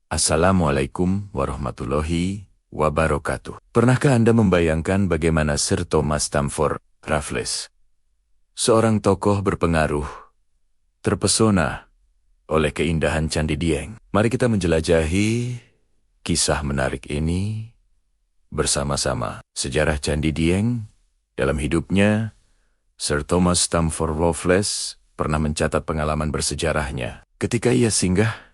Assalamualaikum warahmatullahi wabarakatuh. Pernahkah Anda membayangkan bagaimana Sir Thomas Stamford Raffles, seorang tokoh berpengaruh, terpesona oleh keindahan Candi Dieng? Mari kita menjelajahi kisah menarik ini bersama-sama. Sejarah Candi Dieng. Dalam hidupnya, Sir Thomas Stamford Raffles pernah mencatat pengalaman bersejarahnya ketika ia singgah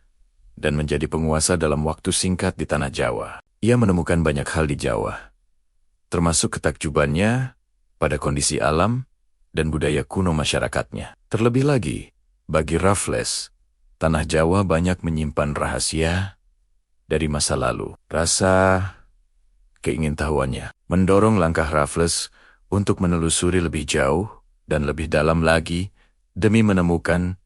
dan menjadi penguasa dalam waktu singkat di tanah Jawa. Ia menemukan banyak hal di Jawa, termasuk ketakjubannya pada kondisi alam dan budaya kuno masyarakatnya. Terlebih lagi, bagi Raffles, tanah Jawa banyak menyimpan rahasia dari masa lalu. Rasa keingintahuannya mendorong langkah Raffles untuk menelusuri lebih jauh dan lebih dalam lagi demi menemukan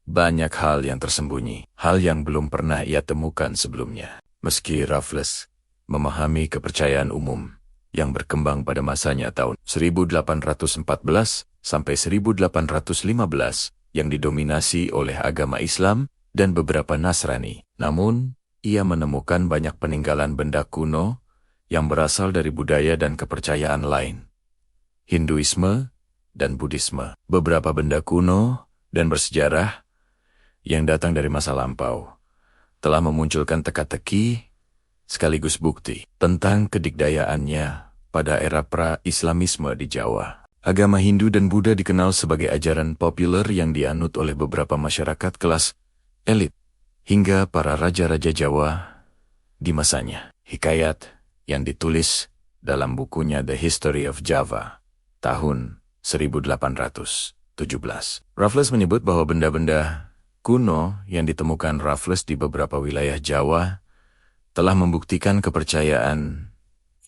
banyak hal yang tersembunyi, hal yang belum pernah ia temukan sebelumnya. Meski Raffles memahami kepercayaan umum yang berkembang pada masanya tahun 1814 sampai 1815 yang didominasi oleh agama Islam dan beberapa Nasrani, namun ia menemukan banyak peninggalan benda kuno yang berasal dari budaya dan kepercayaan lain, Hinduisme dan Buddhisme. Beberapa benda kuno dan bersejarah yang datang dari masa lampau telah memunculkan teka-teki sekaligus bukti tentang kedikdayaannya pada era pra-Islamisme di Jawa. Agama Hindu dan Buddha dikenal sebagai ajaran populer yang dianut oleh beberapa masyarakat kelas elit hingga para raja-raja Jawa di masanya. Hikayat yang ditulis dalam bukunya The History of Java tahun 1817. Raffles menyebut bahwa benda-benda kuno yang ditemukan Raffles di beberapa wilayah Jawa telah membuktikan kepercayaan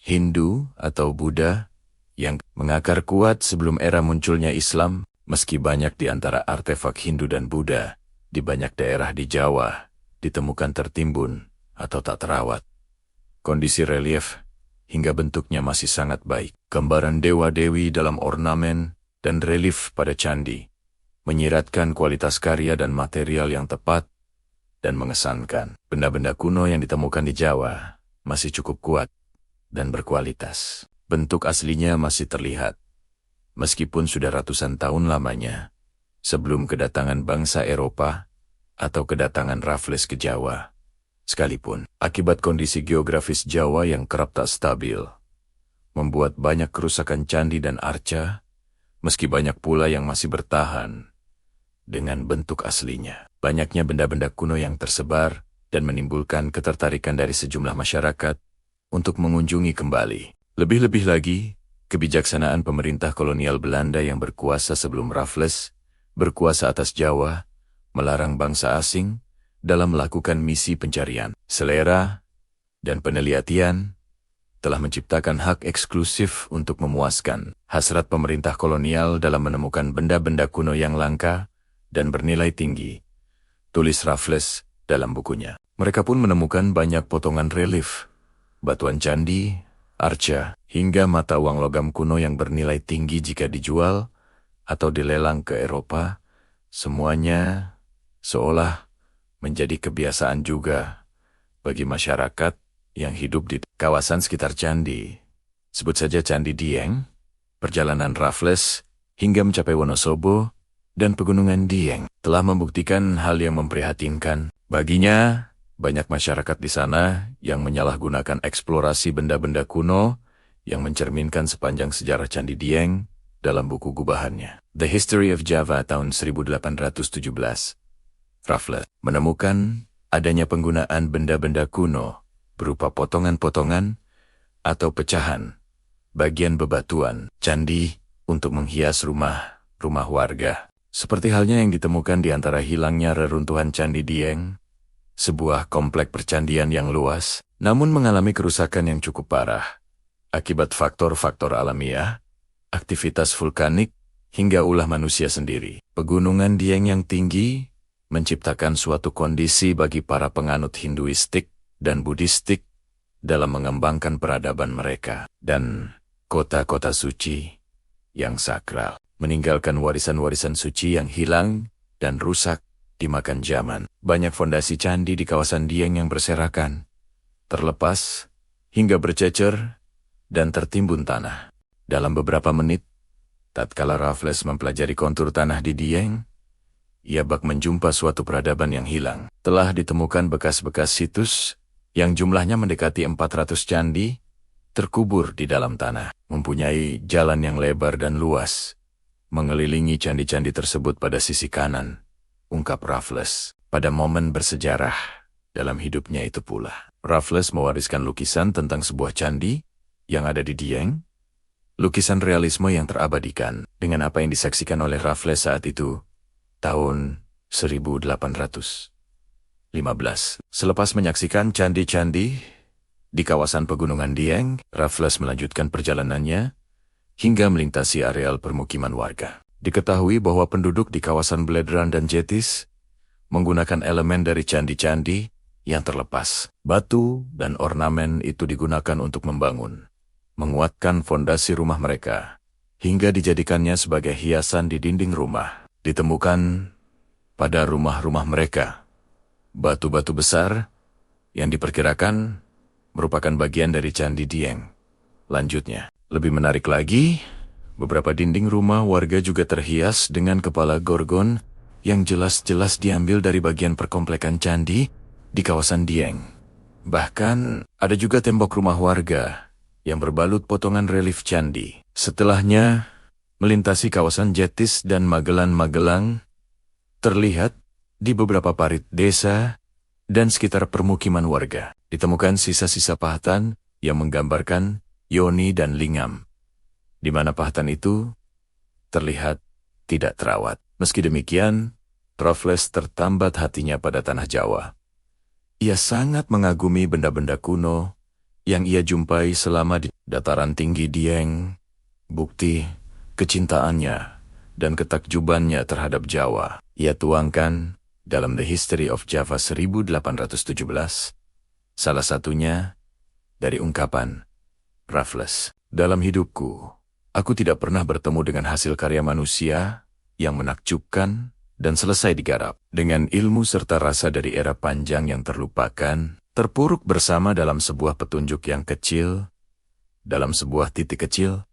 Hindu atau Buddha yang mengakar kuat sebelum era munculnya Islam. Meski banyak di antara artefak Hindu dan Buddha di banyak daerah di Jawa ditemukan tertimbun atau tak terawat, kondisi relief hingga bentuknya masih sangat baik. Gambaran dewa-dewi dalam ornamen dan relief pada candi menyiratkan kualitas karya dan material yang tepat dan mengesankan. Benda-benda kuno yang ditemukan di Jawa masih cukup kuat dan berkualitas. Bentuk aslinya masih terlihat, meskipun sudah ratusan tahun lamanya sebelum kedatangan bangsa Eropa atau kedatangan Raffles ke Jawa. Sekalipun, akibat kondisi geografis Jawa yang kerap tak stabil, membuat banyak kerusakan candi dan arca, meski banyak pula yang masih bertahan dengan bentuk aslinya. Banyaknya benda-benda kuno yang tersebar dan menimbulkan ketertarikan dari sejumlah masyarakat untuk mengunjungi kembali. Lebih-lebih lagi, kebijaksanaan pemerintah kolonial Belanda yang berkuasa sebelum Raffles berkuasa atas Jawa melarang bangsa asing dalam melakukan misi pencarian. Selera dan penelitian telah menciptakan hak eksklusif untuk memuaskan hasrat pemerintah kolonial dalam menemukan benda-benda kuno yang langka dan bernilai tinggi, tulis Raffles dalam bukunya. Mereka pun menemukan banyak potongan relief, batuan candi, arca, hingga mata uang logam kuno yang bernilai tinggi jika dijual atau dilelang ke Eropa. Semuanya seolah menjadi kebiasaan juga bagi masyarakat yang hidup di kawasan sekitar candi. Sebut saja Candi Dieng, perjalanan Raffles hingga mencapai Wonosobo dan Pegunungan Dieng telah membuktikan hal yang memprihatinkan. Baginya, banyak masyarakat di sana yang menyalahgunakan eksplorasi benda-benda kuno yang mencerminkan sepanjang sejarah Candi Dieng dalam buku gubahannya The History of Java tahun 1817. Raffles menemukan adanya penggunaan benda-benda kuno berupa potongan-potongan atau pecahan bagian bebatuan candi untuk menghias rumah warga. Seperti halnya yang ditemukan di antara hilangnya reruntuhan Candi Dieng, sebuah komplek percandian yang luas, namun mengalami kerusakan yang cukup parah akibat faktor-faktor alamiah, aktivitas vulkanik, hingga ulah manusia sendiri. Pegunungan Dieng yang tinggi menciptakan suatu kondisi bagi para penganut Hinduistik dan Buddhistik dalam mengembangkan peradaban mereka, dan kota-kota suci yang sakral meninggalkan warisan-warisan suci yang hilang dan rusak dimakan zaman. Banyak fondasi candi di kawasan Dieng yang berserakan, terlepas, hingga bercecer, dan tertimbun tanah. Dalam beberapa menit, tatkala Raffles mempelajari kontur tanah di Dieng, ia bak menjumpa suatu peradaban yang hilang. Telah ditemukan bekas-bekas situs yang jumlahnya mendekati 400 candi, terkubur di dalam tanah, mempunyai jalan yang lebar dan luas, mengelilingi candi-candi tersebut pada sisi kanan, ungkap Raffles. Pada momen bersejarah dalam hidupnya itu pula, Raffles mewariskan lukisan tentang sebuah candi yang ada di Dieng, lukisan realisme yang terabadikan dengan apa yang disaksikan oleh Raffles saat itu, tahun 1815. Selepas menyaksikan candi-candi di kawasan pegunungan Dieng, Raffles melanjutkan perjalanannya hingga melintasi areal permukiman warga. Diketahui bahwa penduduk di kawasan Bledran dan Jetis menggunakan elemen dari candi-candi yang terlepas. Batu dan ornamen itu digunakan untuk membangun, menguatkan fondasi rumah mereka, hingga dijadikannya sebagai hiasan di dinding rumah. Ditemukan pada rumah-rumah mereka batu-batu besar yang diperkirakan merupakan bagian dari Candi Dieng. Lanjutnya, lebih menarik lagi, beberapa dinding rumah warga juga terhias dengan kepala gorgon yang jelas-jelas diambil dari bagian perkomplekan candi di kawasan Dieng. Bahkan, ada juga tembok rumah warga yang berbalut potongan relief candi. Setelahnya, melintasi kawasan Jetis dan Magelan-Magelang, terlihat di beberapa parit desa dan sekitar permukiman warga, ditemukan sisa-sisa pahatan yang menggambarkan yoni dan lingam, di mana pahatan itu terlihat tidak terawat. Meski demikian, Raffles tertambat hatinya pada tanah Jawa. Ia sangat mengagumi benda-benda kuno yang ia jumpai selama di dataran tinggi Dieng, bukti kecintaannya dan ketakjubannya terhadap Jawa. Ia tuangkan dalam The History of Java 1817, salah satunya dari ungkapan Raffles, "Dalam hidupku, aku tidak pernah bertemu dengan hasil karya manusia yang menakjubkan dan selesai digarap dengan ilmu serta rasa dari era panjang yang terlupakan, terpuruk bersama dalam sebuah petunjuk yang kecil, dalam sebuah titik kecil."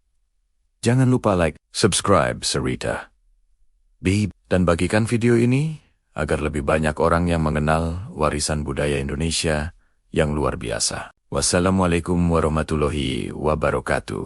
Jangan lupa like, subscribe Cerita Bib, dan bagikan video ini agar lebih banyak orang yang mengenal warisan budaya Indonesia yang luar biasa. Wassalamualaikum warahmatullahi wabarakatuh.